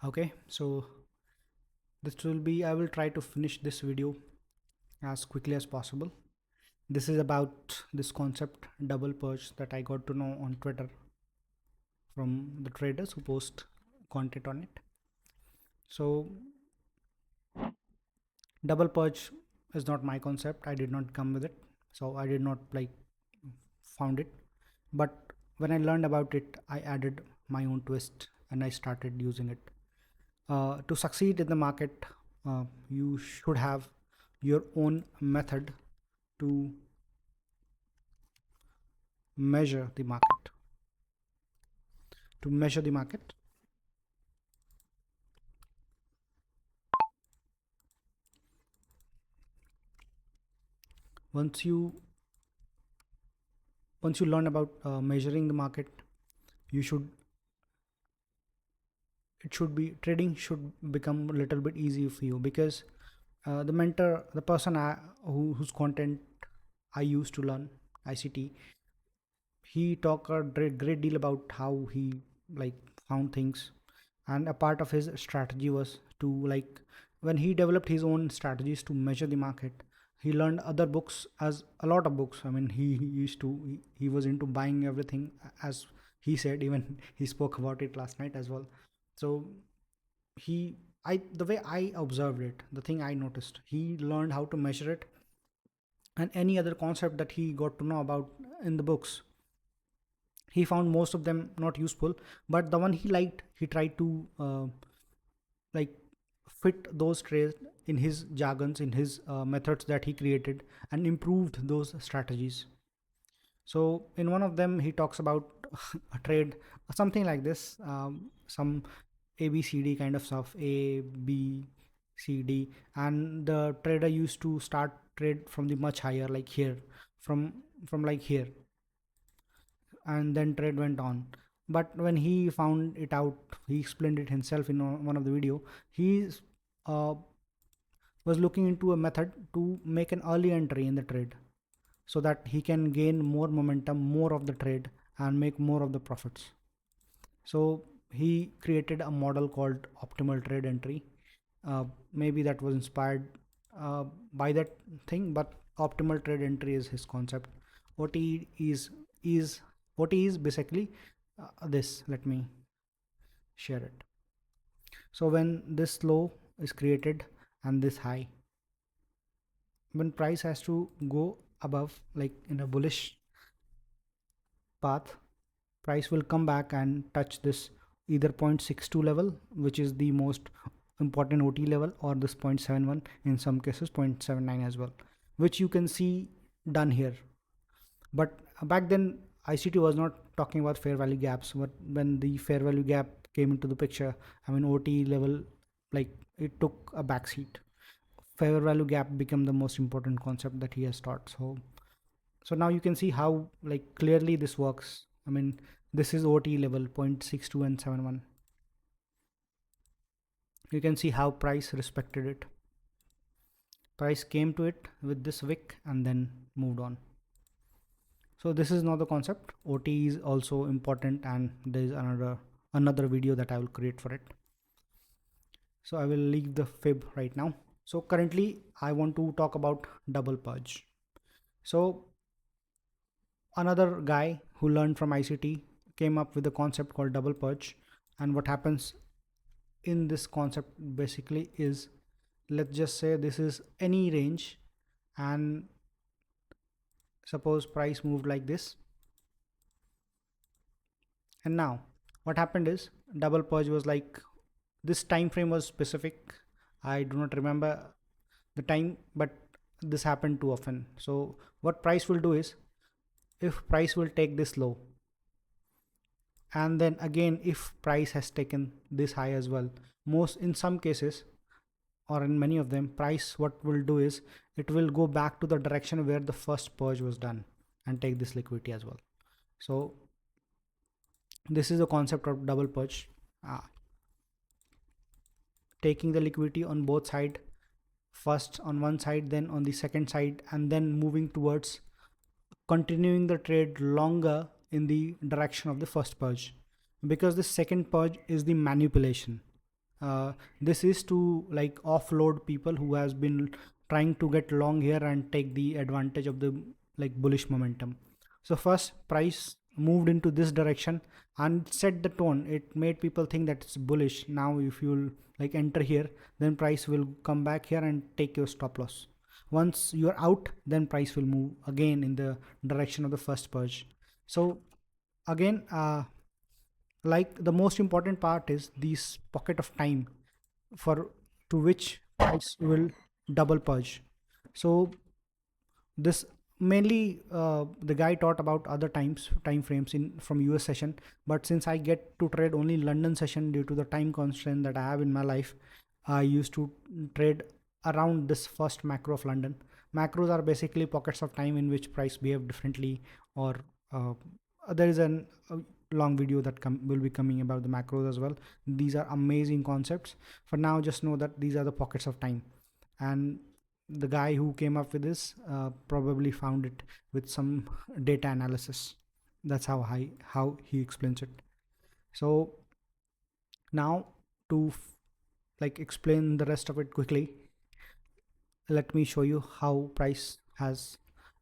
Okay, so I will try to finish this video as quickly as possible. This is about this concept double purge that I got to know on Twitter from the traders who post content on it. So double purge is not my concept. I did not come with it. So I did not found it. But when I learned about it, I added my own twist and I started using it. To succeed in the market, you should have your own method to measure the market. To measure the market, once you learn about measuring the market, you should trading should become a little bit easy for you, because the person whose content I used to learn ICT, he talked a great deal about how he found things, and a part of his strategy was to when he developed his own strategies to measure the market, he learned other books, as a lot of books. I mean, he was into buying everything, as he said. Even he spoke about it last night as well. So the way I observed it, the thing I noticed, he learned how to measure it, and any other concept that he got to know about in the books, he found most of them not useful, but the one he liked, he tried to like fit those trades in his jargons, in his methods that he created, and improved those strategies. So in one of them he talks about a trade, something like this, some ABCD kind of stuff, ABCD, and the trader used to start trade from the much higher, like here, from like here, and then trade went on. But when he found it out, he explained it himself in one of the video. He uh, was looking into a method to make an early entry in the trade, so that he can gain more momentum, more of the trade, and make more of the profits. So he created a model called optimal trade entry. Maybe that was inspired by that thing, but optimal trade entry is his concept. OT is OT is basically this. Let me share it. So when this low is created and this high, when price has to go above, like in a bullish path, price will come back and touch this either 0.62 level, which is the most important OT level, or this 0.71, in some cases 0.79 as well, which you can see done here. But back then ICT was not talking about fair value gaps, but when the fair value gap came into the picture, I mean, OT level, it took a backseat. Fair value gap became the most important concept that he has taught. So now you can see how clearly this works. I mean, this is OT level 0.62 and 71. You can see how price respected it. Price came to it with this wick and then moved on. So this is not the concept. OT is also important, and there is another video that I will create for it. So I will leave the fib right now. So currently I want to talk about double purge. So another guy who learned from ICT came up with a concept called double purge. And what happens in this concept basically is, let's just say this is any range, and suppose price moved like this, and now what happened is double purge was this time frame was specific. I do not remember the time, but this happened too often. So what price will do is, if price will take this low, and then again if price has taken this high as well, in some cases, or in many of them, price what will do is it will go back to the direction where the first purge was done and take this liquidity as well. So this is the concept of double purge, taking the liquidity on both sides, first on one side, then on the second side, and then moving towards continuing the trade longer in the direction of the first purge, because the second purge is the manipulation. This is to like offload people who has been trying to get long here and take the advantage of the like bullish momentum. So first price moved into this direction and set the tone. It made people think that it's bullish. Now if you'll like enter here, then price will come back here and take your stop loss. Once you're out, then price will move again in the direction of the first purge. So again, like the most important part is this pocket of time for to which price will double purge. So this mainly the guy taught about other time frames in from US session, but since I get to trade only London session due to the time constraint that I have in my life, I used to trade around this first macro of London. Macros are basically pockets of time in which price behave differently, or there is a long video that will be coming about the macros as well. These are amazing concepts. For now, just know that these are the pockets of time, and the guy who came up with this probably found it with some data analysis. That's how he explains it. So now to like explain the rest of it quickly, let me show you how price has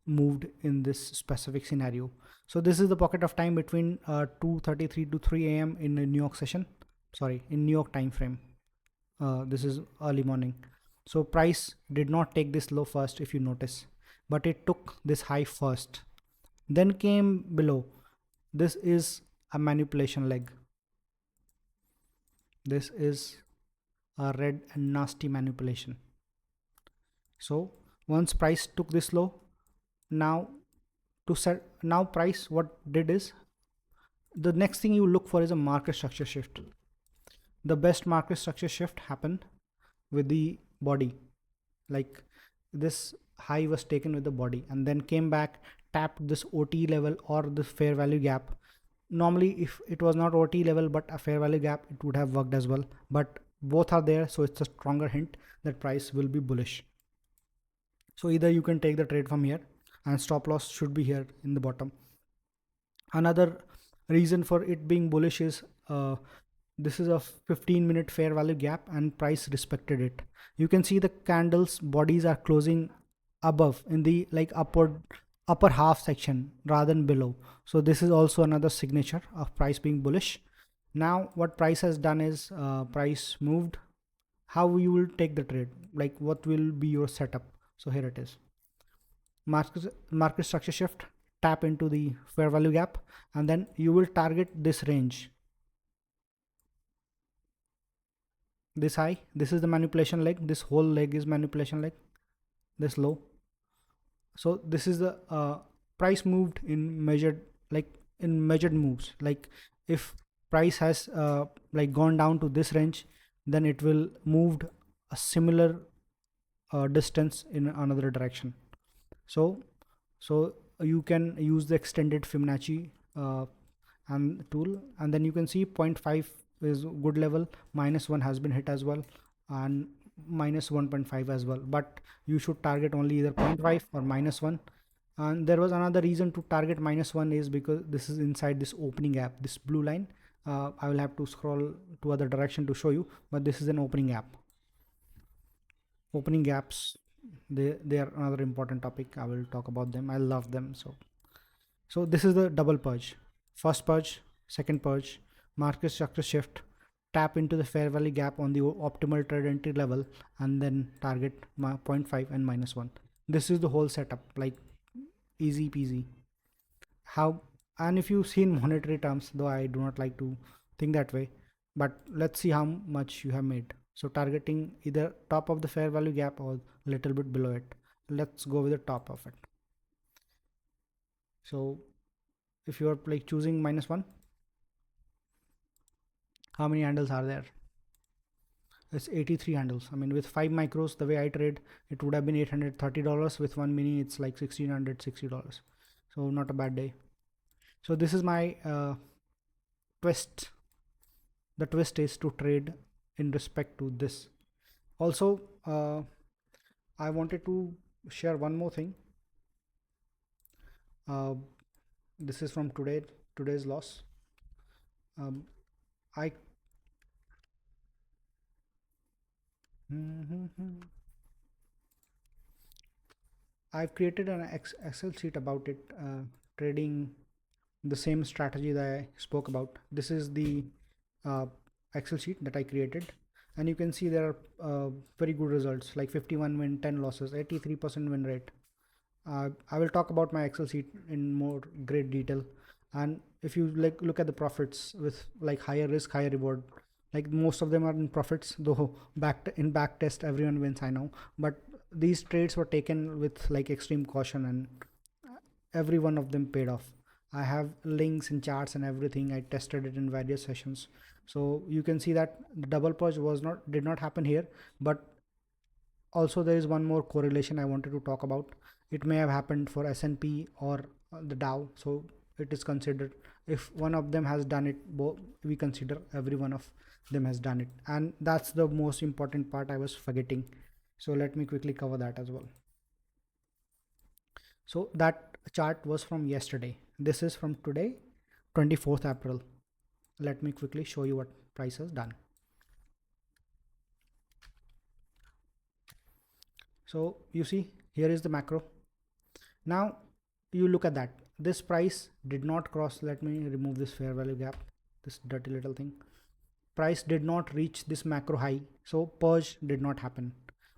moved in this specific scenario. So this is the pocket of time between 2:33 to 3 a.m. in the New York session, sorry, in New York time frame. This is early morning. So price did not take this low first, if you notice, but it took this high first, then came below. This is a manipulation leg. This is a red and nasty manipulation. So once price took this low, now to set, now price what did is, the next thing you look for is a market structure shift. The best market structure shift happened with the body. Like this high was taken with the body and then came back, tapped this OT level or the fair value gap. Normally if it was not OT level but a fair value gap, it would have worked as well, but both are there, so it's a stronger hint that price will be bullish. So either you can take the trade from here, and stop loss should be here in the bottom. Another reason for it being bullish is this is a 15-minute fair value gap and price respected it. You can see the candles bodies are closing above in the like upper half section rather than below. So this is also another signature of price being bullish. Now what price has done is price moved. How you will take the trade, like what will be your setup? So here it is. Market structure shift, tap into the fair value gap, and then you will target this range, this high. This is the manipulation leg. This whole leg is manipulation leg, this low. So this is the price moved in measured, like in measured moves. Like if price has like gone down to this range, then it will moved a similar distance in another direction. So you can use the extended Fibonacci and tool, and then you can see 0.5 is good level, -1 has been hit as well, and -1.5 as well, but you should target only either 0.5 or -1. And there was another reason to target -1 is because this is inside this opening gap, this blue line. I will have to scroll to other direction to show you, but this is an opening gap. Opening gaps, they are another important topic. I will talk about them. I love them. So this is the double purge. First purge, second purge, market structure shift, tap into the fair value gap on the optimal trade entry level, and then target 0.5 and -1. This is the whole setup, like easy peasy. How, and if you see in monetary terms, though I do not like to think that way, but let's see how much you have made. So targeting either top of the fair value gap or a little bit below it. Let's go with the top of it. So if you are like choosing -1, how many handles are there? It's 83 handles. I mean, with 5 micros, the way I trade, it would have been $830. With 1 mini, it's like $1,660. So not a bad day. So this is my twist. The twist is to trade in respect to this. Also, I wanted to share one more thing. This is from today's loss. I I've created an Excel sheet about it, trading the same strategy that I spoke about. This is the uh, Excel sheet that I created, and you can see there are very good results like 51 win, 10 losses, 83% win rate. I will talk about my Excel sheet in more great detail. And if you like look at the profits with like higher risk, higher reward, like most of them are in profits, though in back test everyone wins, I know, but these trades were taken with like extreme caution, and every one of them paid off. I have links and charts and everything. I tested it in various sessions, so you can see that the double purge did not happen here. But also there is one more correlation I wanted to talk about. It may have happened for S&P or the Dow, so it is considered, if one of them has done it, we consider every one of them has done it. And that's the most important part I was forgetting, so let me quickly cover that as well. So that chart was from yesterday. This is from today, 24th April. Let me quickly show you what price has done. So you see, here is the macro. Now you look at that. This price did not cross. Let me remove this fair value gap, this dirty little thing. Price did not reach this macro high, so purge did not happen.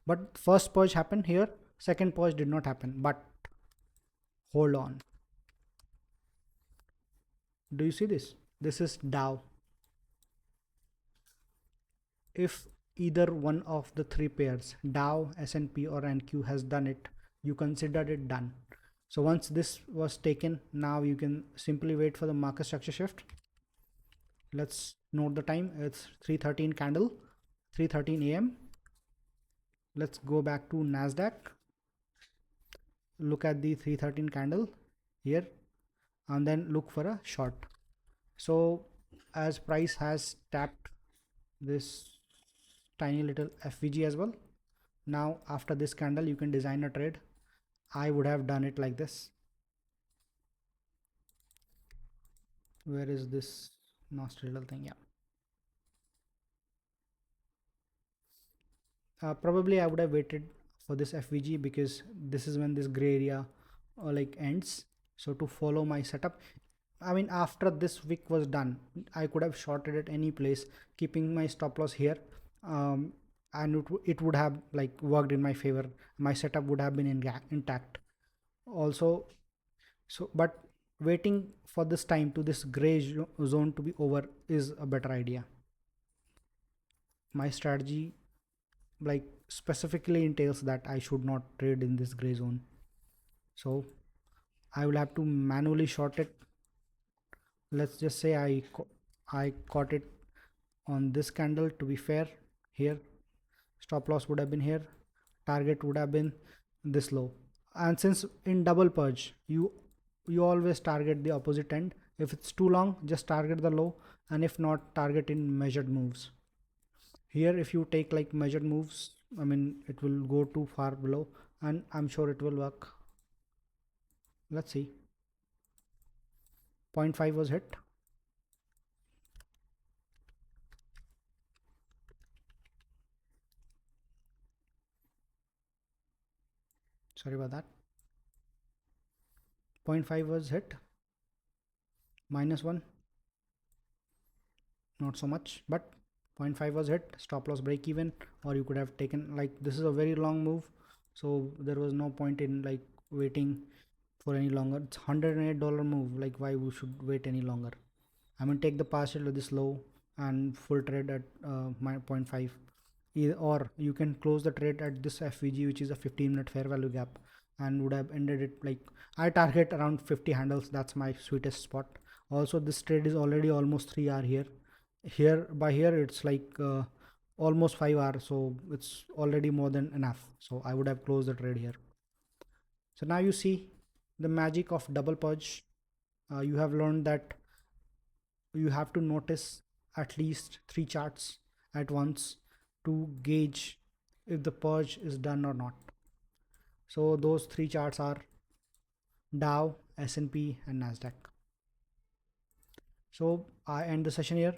But first purge happened here, second purge did not happen. But hold on. Do you see this? This is Dow. If either one of the three pairs, Dow, S&P or NQ, has done it, you considered it done. So once this was taken, now you can simply wait for the market structure shift. Let's note the time. It's 3:13 candle, 3:13 a.m. Let's go back to Nasdaq. Look at the 3:13 candle here, and then look for a short. So as price has tapped this tiny little FVG as well, now after this candle you can design a trade. I would have done it like this. Where is this nasty little thing? Yeah, probably I would have waited for this FVG, because this is when this gray area like ends. So to follow my setup, I mean, after this wick was done, I could have shorted at any place, keeping my stop loss here, and it would have like worked in my favor. My setup would have been intact also. So but waiting for this time to this gray zone to be over is a better idea. My strategy like specifically entails that I should not trade in this gray zone, so I will have to manually short it. Let's just say I caught it on this candle. To be fair, here stop loss would have been here, target would have been this low. And since in double purge you always target the opposite end, if it's too long just target the low, and if not, target in measured moves. Here if you take like measured moves, I mean it will go too far below, and I'm sure it will work. Let's see. 0.5 was hit. Sorry about that. 0.5 was hit. -1, not so much, but 0.5 was hit. Stop loss break even, or you could have taken, like, this is a very long move, so there was no point in like waiting for any longer. It's $108 move, like why we should wait any longer? I mean, take the partial to this low and full trade at my 0.5. Or you can close the trade at this FVG, which is a 15-minute fair value gap, and would have ended it like, I target around 50 handles. That's my sweetest spot. Also this trade is already almost 3 hour here. Here it's like almost 5 hours, so it's already more than enough. So I would have closed the trade here. So now you see the magic of double purge. You have learned that you have to notice at least 3 charts at once to gauge if the purge is done or not. So those 3 charts are Dow, S&P and Nasdaq. So I end the session here.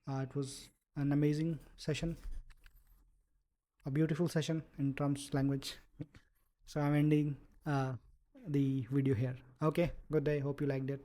It was an amazing session. a beautiful session in Trump's language. So I'm ending the video here. Okay, good day. Hope you liked it.